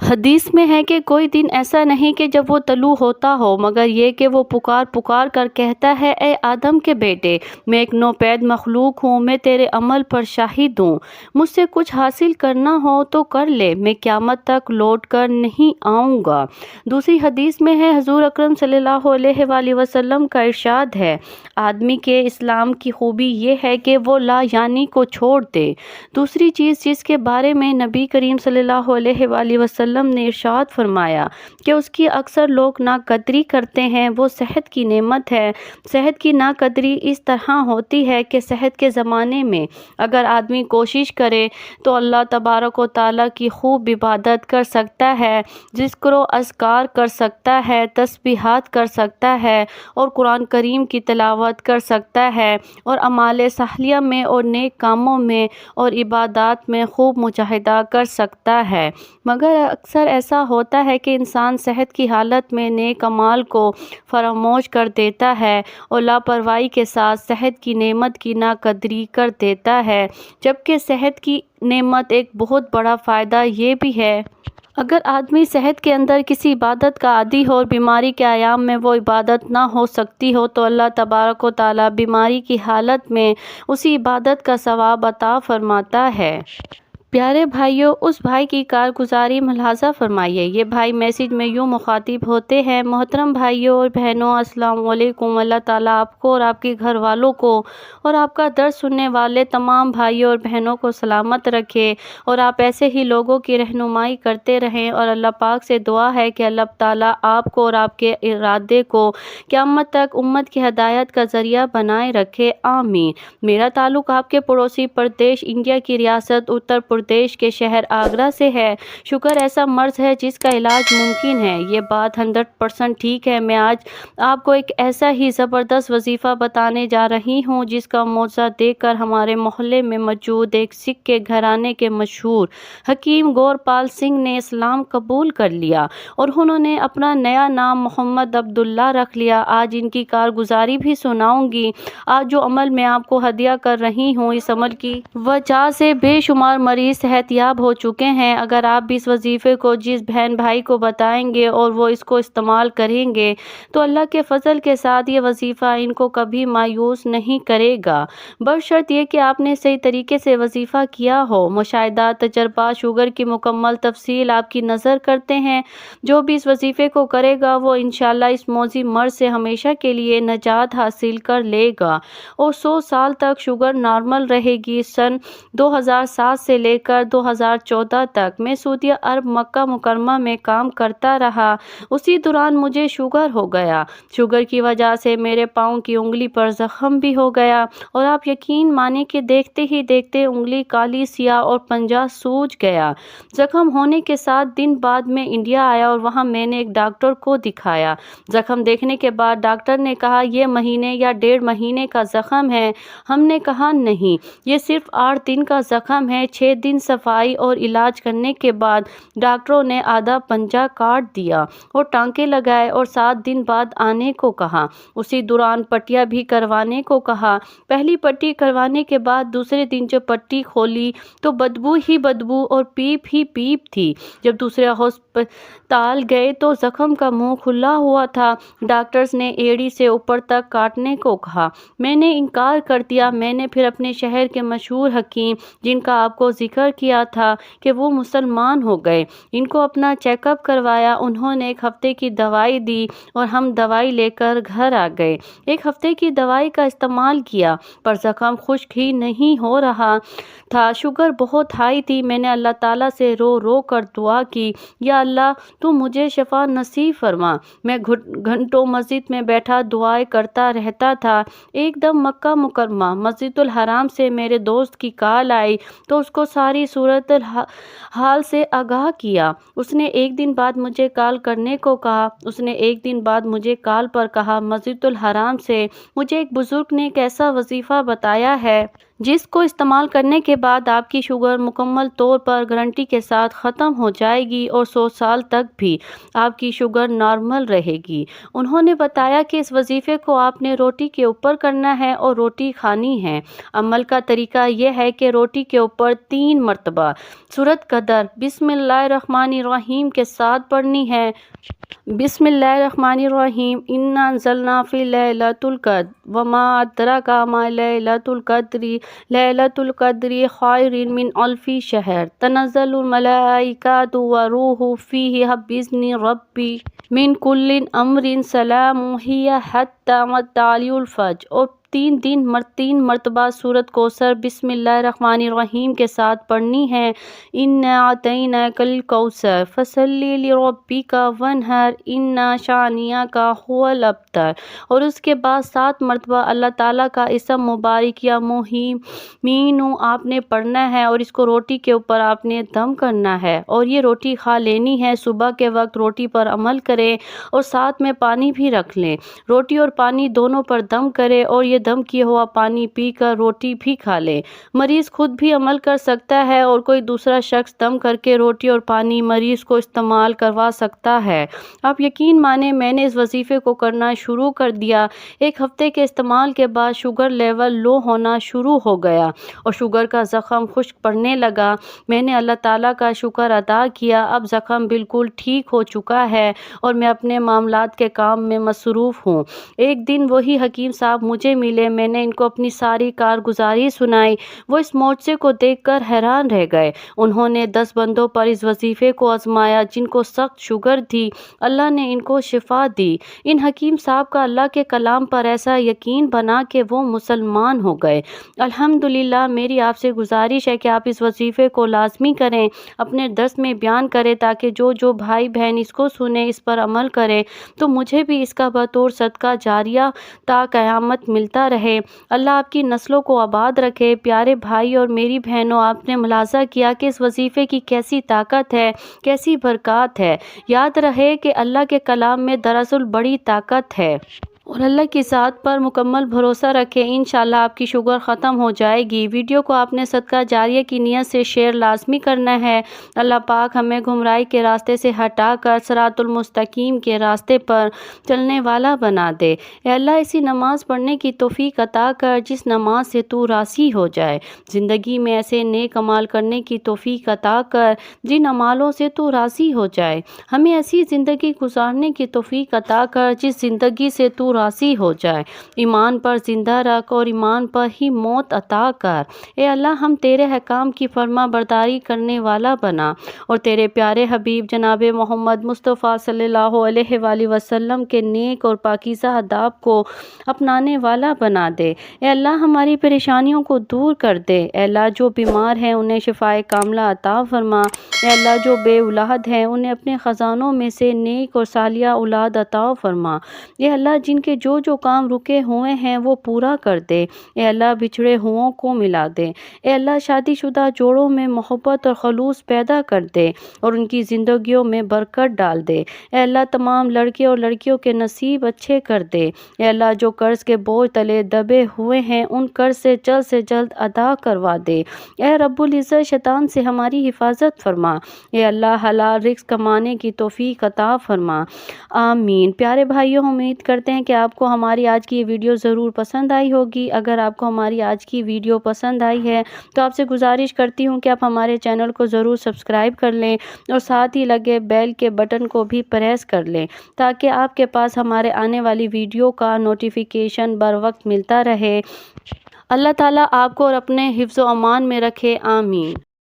حدیث میں ہے کہ کوئی دن ایسا نہیں کہ جب وہ طلوع ہوتا ہو مگر یہ کہ وہ پکار پکار کر کہتا ہے اے آدم کے بیٹے، میں ایک نوپید مخلوق ہوں، میں تیرے عمل پر شاہد ہوں، مجھ سے کچھ حاصل کرنا ہو تو کر لے، میں قیامت تک لوٹ کر نہیں آؤں گا۔ دوسری حدیث میں ہے حضور اکرم صلی اللہ علیہ وآلہ وسلم کا ارشاد ہے، آدمی کے اسلام کی خوبی یہ ہے کہ وہ لا یعنی کو چھوڑ دے۔ دوسری چیز جس کے بارے میں نبی کریم صلی اللہ علیہ وآلہ وسلم نے ارشاد فرمایا کہ اس کی اکثر لوگ ناقدری کرتے ہیں، وہ صحت کی نعمت ہے۔ صحت کی ناقدری اس طرح ہوتی ہے کہ صحت کے زمانے میں اگر آدمی کوشش کرے تو اللہ تبارک و تعالیٰ کی خوب عبادت کر سکتا ہے، ذکر و اذکار کر سکتا ہے، تسبیحات کر سکتا ہے اور قرآن کریم کی تلاوت کر سکتا ہے اور اعمال صالحہ میں اور نیک کاموں میں اور عبادات میں خوب مجاہدہ کر سکتا ہے، مگر اکثر ایسا ہوتا ہے کہ انسان صحت کی حالت میں نیک اعمال کو فراموش کر دیتا ہے اور لاپرواہی کے ساتھ صحت کی نعمت کی ناقدری کر دیتا ہے، جبکہ صحت کی نعمت ایک بہت بڑا فائدہ یہ بھی ہے۔ اگر آدمی صحت کے اندر کسی عبادت کا عادی ہو اور بیماری کے ایام میں وہ عبادت نہ ہو سکتی ہو تو اللہ تبارک و تعالیٰ بیماری کی حالت میں اسی عبادت کا ثواب عطا فرماتا ہے۔ پیارے بھائیوں، اس بھائی کی کارگزاری ملاحظہ فرمائیے۔ یہ بھائی میسیج میں یوں مخاطب ہوتے ہیں، محترم بھائیوں اور بہنوں، السلام علیکم۔ اللہ تعالیٰ آپ کو اور آپ کے گھر والوں کو اور آپ کا درس سننے والے تمام بھائیوں اور بہنوں کو سلامت رکھے اور آپ ایسے ہی لوگوں کی رہنمائی کرتے رہیں، اور اللہ پاک سے دعا ہے کہ اللہ تعالیٰ آپ کو اور آپ کے ارادے کو قیامت تک امت کی ہدایت کا ذریعہ بنائے رکھے، آمین۔ میرا تعلق آپ کے پڑوسی پردیش انڈیا کی ریاست اتر پردیش کے شہر آگرہ سے ہے۔ شوگر ایسا مرض ہے جس کا علاج ممکن ہے، یہ بات 100% ٹھیک ہے۔ میں آج آپ کو ایک ایسا ہی زبردست وظیفہ بتانے جا رہی ہوں جس کا معجزہ دیکھ کر ہمارے محلے میں موجود ایک سکھ کے گھرانے کے مشہور حکیم گور پال سنگھ نے اسلام قبول کر لیا اور انہوں نے اپنا نیا نام محمد عبداللہ رکھ لیا۔ آج ان کی کارگزاری بھی سناؤں گی۔ آج جو عمل میں آپ کو ہدیہ کر رہی ہوں، اس عمل کی وجہ سے بے شمار مریض صحت یاب ہو چکے ہیں۔ اگر آپ بھی اس وظیفے کو جس بہن بھائی کو بتائیں گے اور وہ اس کو استعمال کریں گے تو اللہ کے فضل کے ساتھ یہ وظیفہ ان کو کبھی مایوس نہیں کرے گا، بشرط یہ کہ آپ نے صحیح طریقے سے وظیفہ کیا ہو۔ مشاہدات، تجربات، شوگر کی مکمل تفصیل آپ کی نظر کرتے ہیں۔ جو بھی اس وظیفے کو کرے گا وہ انشاءاللہ اس موذی مرض سے ہمیشہ کے لیے نجات حاصل کر لے گا اور 100 سال تک شوگر نارمل رہے گی۔ سن 2007 سے لے کر 2014 تک میں سعودی عرب مکہ مکرمہ میں کام کرتا رہا۔ اسی دوران مجھے شوگر ہو گیا۔ شوگر کی وجہ سے میرے پاؤں کی انگلی پر زخم بھی ہو گیا اور آپ یقین مانیں کہ دیکھتے ہی دیکھتے انگلی کالی سیاہ اور پنجہ سوج گیا۔ زخم ہونے کے 7 دن بعد میں انڈیا آیا اور وہاں میں نے ایک ڈاکٹر کو دکھایا۔ زخم دیکھنے کے بعد ڈاکٹر نے کہا یہ مہینے یا 1.5 مہینے کا زخم ہے۔ ہم نے کہا نہیں، یہ صرف 8 دن کا زخم ہے۔ 6 دن صفائی اور علاج کرنے کے بعد ڈاکٹروں نے آدھا پنجہ کاٹ دیا اور ٹانکے لگائے اور 7 دن بعد آنے کو کہا۔ اسی دوران پٹیاں بھی کروانے کو کہا۔ پہلی پٹی کروانے کے بعد دوسرے دن جب پٹی کھولی تو بدبو ہی بدبو اور پیپ ہی پیپ تھی۔ جب دوسرے ہسپتال گئے تو زخم کا منہ کھلا ہوا تھا۔ ڈاکٹرز نے ایڑی سے اوپر تک کاٹنے کو کہا۔ میں نے انکار کر دیا۔ میں نے پھر اپنے شہر کے مشہور حکیم جن کا آپ کو ذکر کیا تھا کہ وہ مسلمان ہو گئے، ان کو اپنا چیک اپ کروایا۔ انہوں نے 1 ہفتے کی دوائی دی اور ہم دوائی لے کر گھر آ گئے۔ 1 ہفتے کی دوائی کا استعمال کیا پر زخم خشک ہی نہیں ہو رہا تھا۔ شوگر بہت ہائی تھی۔ میں نے اللہ تعالیٰ سے رو رو کر دعا کی، یا اللہ تو مجھے شفا نصیب فرما۔ میں گھنٹوں مسجد میں بیٹھا دعائیں کرتا رہتا تھا۔ ایک دم مکہ مکرمہ مسجد الحرام سے میرے دوست کی کال آئی تو اس کو ساری صورت حال سے آگاہ کیا۔ اس نے 1 دن بعد مجھے کال کرنے کو کہا۔ اس نے 1 دن بعد مجھے کال پر کہا مسجد الحرام سے مجھے ایک بزرگ نے ایک ایسا وظیفہ بتایا ہے جس کو استعمال کرنے کے بعد آپ کی شوگر مکمل طور پر گارنٹی کے ساتھ ختم ہو جائے گی اور 100 سال تک بھی آپ کی شوگر نارمل رہے گی۔ انہوں نے بتایا کہ اس وظیفے کو آپ نے روٹی کے اوپر کرنا ہے اور روٹی کھانی ہے۔ عمل کا طریقہ یہ ہے کہ روٹی کے اوپر 3 مرتبہ سورۃ قدر بسم اللہ الرحمن الرحیم کے ساتھ پڑھنی ہے۔ بسم اللہ الرحمن الرحیم انا انزلنا فی لیلۃ القدر وما ادراک ما لیلۃ القدر لیلۃ القدر خیر من الف شہر تنزل الملائکۃ والروح فیہ بإذن ربی من کل امر سلام ہی حتی مطلع الفجر، اور 3 مرتبہ سورۃ کوثر بسم اللہ الرحمن الرحیم کے ساتھ پڑھنی ہے۔ انا اعطیناک الکوثر فصلی لربک وانحر ان شانئک ھو الابتر، اور اس کے بعد 7 مرتبہ اللہ تعالیٰ کا اسم مبارک یا مہیمین آپ نے پڑھنا ہے، اور اس کو روٹی کے اوپر آپ نے دم کرنا ہے، اور یہ روٹی کھا لینی ہے۔ صبح کے وقت روٹی پر عمل کریں اور ساتھ میں پانی بھی رکھ لیں۔ روٹی اور پانی دونوں پر دم کریں اور یہ دم کیا ہوا پانی پی کر روٹی بھی کھا لیں۔ مریض خود بھی عمل کر سکتا ہے اور کوئی دوسرا شخص دم کر کے روٹی اور پانی مریض کو استعمال کروا سکتا ہے۔ آپ یقین مانیں میں نے اس وظیفے کو کرنا شروع کر دیا۔ 1 ہفتے کے استعمال کے بعد شوگر لیول لو ہونا شروع ہو گیا اور شوگر کا زخم خشک پڑنے لگا۔ میں نے اللہ تعالیٰ کا شکر ادا کیا، اب زخم بالکل ٹھیک ہو چکا ہے اور میں اپنے معاملات کے کام میں مصروف ہوں۔ ایک دن وہی حکیم صاحب مجھے ملے، میں نے ان کو اپنی ساری کارگزاری سنائی۔ وہ اس معجزے کو دیکھ کر حیران رہ گئے۔ انہوں نے 10 بندوں پر اس وظیفے کو آزمایا جن کو سخت شوگر تھی، اللہ نے ان کو شفا دی۔ ان حکیم صاحب کا اللہ کے کلام پر ایسا یقین بنا کہ وہ مسلمان ہو گئے۔ الحمدللہ میری آپ سے گزارش ہے کہ آپ اس وظیفے کو لازمی کریں، اپنے درس میں بیان کریں تاکہ جو بھائی بہن اس کو سنیں اس پر عمل کریں تو مجھے بھی اس کا بطور صدقہ جاریہ تا قیامت ملتا رہے۔ اللہ آپ کی نسلوں کو آباد رکھے۔ پیارے بھائی اور میری بہنوں، آپ نے ملاحظہ کیا کہ اس وظیفے کی کیسی طاقت ہے، کیسی برکات ہے۔ یاد رہے کہ اللہ کے کلام میں دراصل بڑی طاقت ہے اور اللہ کی ذات پر مکمل بھروسہ رکھیں، انشاءاللہ آپ کی شوگر ختم ہو جائے گی۔ ویڈیو کو آپ نے صدقہ جاریہ کی نیت سے شیئر لازمی کرنا ہے۔ اللہ پاک ہمیں گمراہی کے راستے سے ہٹا کر صراط المستقیم کے راستے پر چلنے والا بنا دے۔ اے اللہ ایسی نماز پڑھنے کی توفیق عطا کر جس نماز سے تو راضی ہو جائے۔ زندگی میں ایسے نیک اعمال کرنے کی توفیق عطا کر جن اعمالوں سے تو راضی ہو جائے۔ ہمیں ایسی زندگی گزارنے کی توفیق عطا کر جس زندگی سے تو راضی ہو جائے۔ ایمان پر زندہ رکھ اور ایمان پر ہی موت عطا کر۔ اے اللہ ہم تیرے حکام کی فرما برداری کرنے والا بنا اور تیرے پیارے حبیب جناب محمد مصطفیٰ صلی اللہ علیہ وآلہ وسلم کے نیک اور پاکیزہ آداب کو اپنانے والا بنا دے۔ اے اللہ ہماری پریشانیوں کو دور کر دے۔ اے اللہ جو بیمار ہیں انہیں شفائے کاملہ عطا فرما۔ اے اللہ جو بے اولاد ہیں انہیں اپنے خزانوں میں سے نیک اور صالحہ اولاد عطا فرما۔ اے اللہ جن کے جو کام رکے ہوئے ہیں وہ پورا کر دے۔ اے اللہ بچھڑے ہوں کو ملا دے۔ اے اللہ شادی شدہ جوڑوں میں محبت اور خلوص پیدا کر دے اور ان کی زندگیوں میں برکت ڈال دے۔ اے اللہ تمام لڑکے اور لڑکیوں کے نصیب اچھے کر دے۔ اے اللہ جو قرض کے بوجھ تلے دبے ہوئے ہیں ان قرض سے جلد ادا کروا دے۔ اے رب العزت شیطان سے ہماری حفاظت فرما۔ اے اللہ حلال رزق کمانے کی توفیق عطا فرما۔ آمین۔ پیارے بھائیوں، امید کرتے ہیں کہ آپ کو ہماری آج کی یہ ویڈیو ضرور پسند آئی ہوگی۔ اگر آپ کو ہماری آج کی ویڈیو پسند آئی ہے تو آپ سے گزارش کرتی ہوں کہ آپ ہمارے چینل کو ضرور سبسکرائب کر لیں اور ساتھ ہی لگے بیل کے بٹن کو بھی پریس کر لیں تاکہ آپ کے پاس ہمارے آنے والی ویڈیو کا نوٹیفیکیشن بر وقت ملتا رہے۔ اللہ تعالیٰ آپ کو اور اپنے حفظ و امان میں رکھے۔ آمین۔